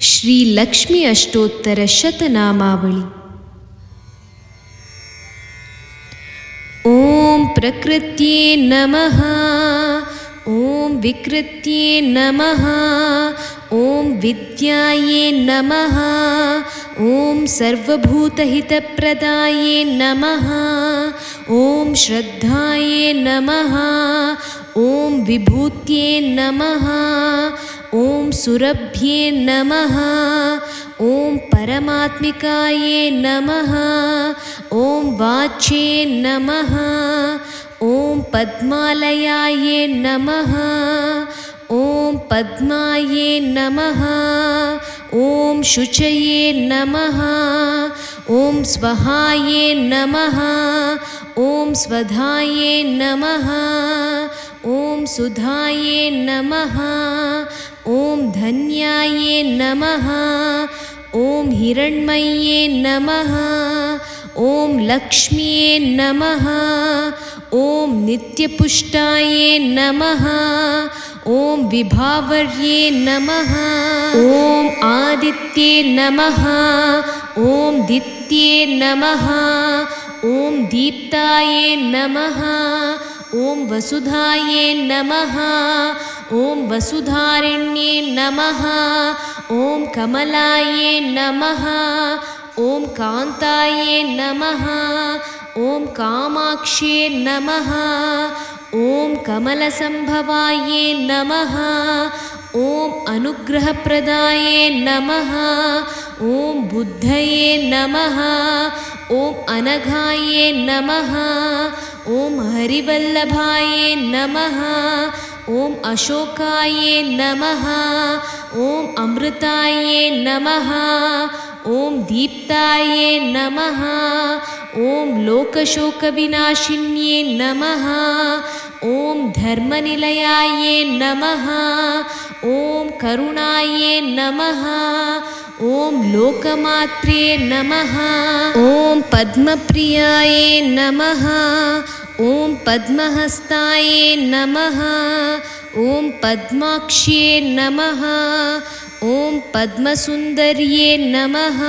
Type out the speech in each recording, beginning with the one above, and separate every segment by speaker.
Speaker 1: ಶ್ರೀ ಲಕ್ಷ್ಮೀ ಅಷ್ಟೋತ್ತರ ಶತನಾಮಾವಳಿ. ಓಂ ಪ್ರಕೃತ್ಯೇ ನಮಃ, ಓಂ ವಿಕೃತ್ಯೇ ನಮಃ, ಓಂ ವಿದ್ಯಾಯೇ ನಮಃ, ಓಂ ಸರ್ವಭೂತಹಿತಪ್ರದಾಯೇ ನಮಃ, ಓಂ ಶ್ರದ್ಧಾಯೇ ನಮಃ, ಓಂ ವಿಭೂತ್ಯೇ ನಮಃ, ಓಂ ಸುರಭ್ಯೇ ನಮಃ, ಓಂ ಪರಮಾತ್ಮಿಕಾಯೇ ನಮಃ, ಓಂ ವಾಚ್ಯೇ ನಮಃ, ಓಂ ಪದ್ಮಾಲಯಾಯೇ ನಮಃ, ಓಂ ಪದ್ಮಾಯೇ ನಮಃ, ಓಂ ಶುಚಯೇ ನಮಃ, ಓಂ ಸ್ವಹಾಯೇ ನಮಃ, ಓಂ ಸ್ವಧಾಯೇ ನಮಃ, ಓಂ ಸುಧಾಯೇ ನಮಃ, ಓಂ ಧನ್ಯಾಯೇ ನಮಃ, ಓಂ ಹಿರಣ್ಮಯೇ ನಮಃ, ಓಂ ಲಕ್ಷ್ಮ್ಯೇ ನಮಃ, ಓಂ ನಿತ್ಯಪುಷ್ಟಾಯೇ ನಮಃ, ಓಂ ವಿಭಾವರ್ಯೇ ನಮಃ, ಓಂ ಆದಿತ್ಯೇ ನಮಃ, ಓಂ ದಿತ್ಯೇ ನಮಃ, ಓಂ ದೀಪ್ತಾಯೇ ನಮಃ, ಓಂ ವಸುಧಾಯೇ ನಮಃ, ಓಂ ವಸುಧಾರಿಣ್ಯೇ ನಮಃ, ಓಂ ಕಮಲಾಯೇ ನಮಃ, ಓಂ ಕಾಂತಾಯೇ ನಮಃ, ಓಂ ಕಾಮಾಕ್ಷ್ಯೇ ನಮಃ, ಓಂ ಕಮಲಸಂಭವಾಯೇ ನಮಃ, ಓಂ ಅನುಗ್ರಹಪ್ರದಾಯೇ ನಮಃ, ಓಂ ಬುದ್ಧಯೇ ನಮಃ, ಓಂ ಅನಘಾಯೇ ನಮಃ, ಓಂ ಹರಿವಲ್ಲಭಾಯೇ ನಮಃ, ಓಂ ಅಶೋಕಾಯೇ ನಮಃ, ಓಂ ಅಮೃತಾಯೇ ನಮಃ, ಓಂ ದೀಪ್ತಾಯೇ ನಮಃ, ಓಂ ಲೋಕಶೋಕವಿನಾಶಿನ್ಯೇ ನಮಃ, ಓಂ ಧರ್ಮನಿಲಯಾಯೇ ನಮಃ, ಓಂ ಕರುಣಾಯೇ ನಮಃ, ಓಂ ಲೋಕಮಾತ್ರೇ ನಮಃ, ಓಂ ಪದ್ಮಪ್ರಿಯಾಯೇ ನಮಃ, ಓಂ ಪದ್ಮಹಸ್ತಾಯೇ ನಮಃ, ಓಂ ಪದ್ಮಾಕ್ಷ್ಯೇ ನಮಃ, ಓಂ ಪದ್ಮಸುಂದರ್ಯೇ ನಮಃ,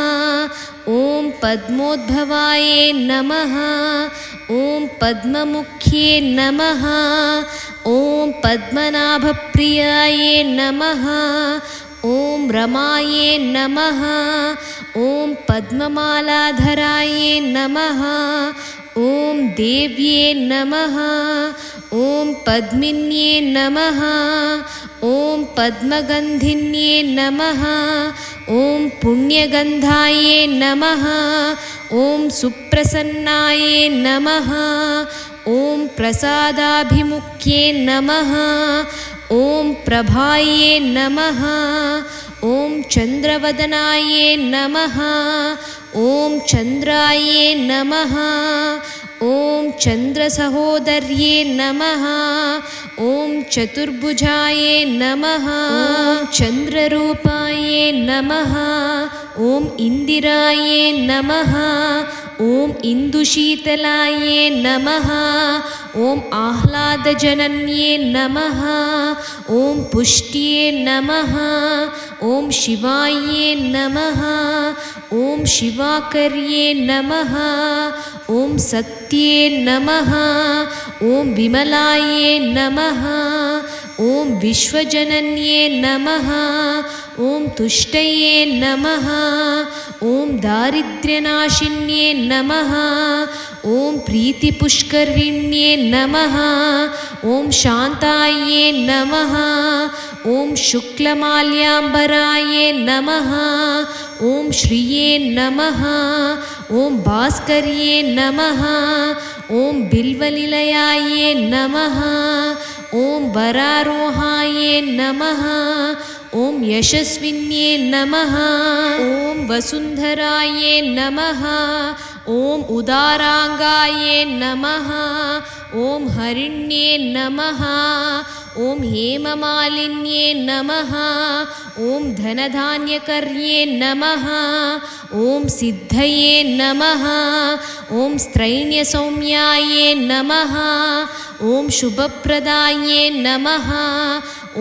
Speaker 1: ಓಂ ಪದ್ಮೋದ್ಭವಾಯೇ ನಮಃ, ಓಂ ಪದ್ಮಮುಖ್ಯೇ ನಮಃ, ಓಂ ಪದ್ಮನಾಭಪ್ರಿಯಾಯೇ ನಮಃ, ಓಂ ರಮಾಯೇ ನಮಃ, ಓಂ ಪದ್ಮಮಾಲಾಧರಾಯೇ ನಮಃ, ಓಂ ದೇವ್ಯೇ ನಮಃ, ಓಂ ಪದ್ಮಿನ್ಯೇ ನಮಃ, ಓಂ ಪದ್ಮಗಂಧಿನ್ಯೇ ನಮಃ, ಓಂ ಪುಣ್ಯಗಂಧಾಯೇ ನಮಃ, ಓಂ ಸುಪ್ರಸನ್ನಾಯೇ ನಮಃ, ಓಂ ಪ್ರಸಾದಾಭಿಮುಖ್ಯೇ ನಮಃ, ಓಂ ಪ್ರಭಾಯೇ ನಮಃ, ಓಂ ಚಂದ್ರವದನಾಯೇ ನಮಃ, ಓಂ ಚಂದ್ರಾಯೇ ನಮಃ, ಓಂ ಚಂದ್ರಸಹೋದರ್ಯೇ ನಮಃ, ಓಂ ಚತುರ್ಭುಜಾಯೇ ನಮಃ, ಓಂ ಚಂದ್ರರೂಪಾಯೇ ನಮಃ, ಓಂ ಇಂದಿರಾಯೇ ನಮಃ, ಓಂ ಇಂದುಶೀತಲಾಯೇ ನಮಃ, ಓಂ ಆಹ್ಲಾದಜನನ್ಯೇ ನಮಃ, ಓಂ ಪುಷ್ಟ್ಯೇ ನಮಃ, ಓಂ ಶಿವಾಯೇ ನಮಃ, ಓಂ ಶಿವಾಕರ್ಯೇ ನಮಃ, ಓಂ ಸತ್ಯೇ ನಮಃ, ಓಂ ವಿಮಲಾಯೇ ನಮಃ, ಓಂ ವಿಶ್ವಜನನ್ಯೇ ನಮಃ, ಓಂ ತುಷ್ಟಯೇ ನಮಃ, ಓಂ ದಾರಿದ್ರ್ಯನಾಶಿನ್ಯೇ ನಮಃ, ಓಂ ಪ್ರೀತಿಪುಷ್ಕರಿಣ್ಯೇ ನಮಃ, ಓಂ ಶಾಂತಾಯೇ ನಮಃ, ಓಂ ಶುಕ್ಲಮಾಲ್ಯಾಂಬರಾಯೇ ನಮಃ, ಓಂ ಶ್ರಿಯೇ ನಮಃ, ಓಂ ಭಾಸ್ಕರ್ಯೇ ನಮಃ, ಓಂ ಬಿಲ್ವನಿಲಯಾಯೇ ನಮಃ, ಓಂ ವರಾರೋಹಾಯೇ ನಮಃ, ಓಂ ಯಶಸ್ವಿನ್ಯೇ ನಮಃ, ಓಂ ವಸುಂಧರಾಯೇ ನಮಃ, ಓಂ ಉದಾರಾಂಗಾಯೇ ನಮಃ, ಓಂ ಹರಿಣ್ಯೇ ನಮಃ, ಓಂ ಹೇಮಮಾಲಿನ್ಯೇ ನಮಃ, ಓಂ ಧನಧಾನ್ಯಕರ್ಯೇ ನಮಃ, ಓಂ ಸಿದ್ಧಯೇ ನಮಃ, ಓಂ ಸ್ತ್ರೈಣ್ಯಸೌಮ್ಯಾಯೇ ನಮಃ, ಓಂ ಶುಭಪ್ರದಾಯೇ ನಮಃ,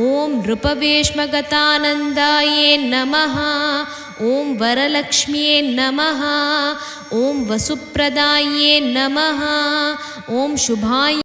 Speaker 1: ॐ नृपवेश्मगतानन्दायै नमः ॐ वरलक्ष्म्यै नमः ॐ वसुप्रदायै नमः ॐ शुभाय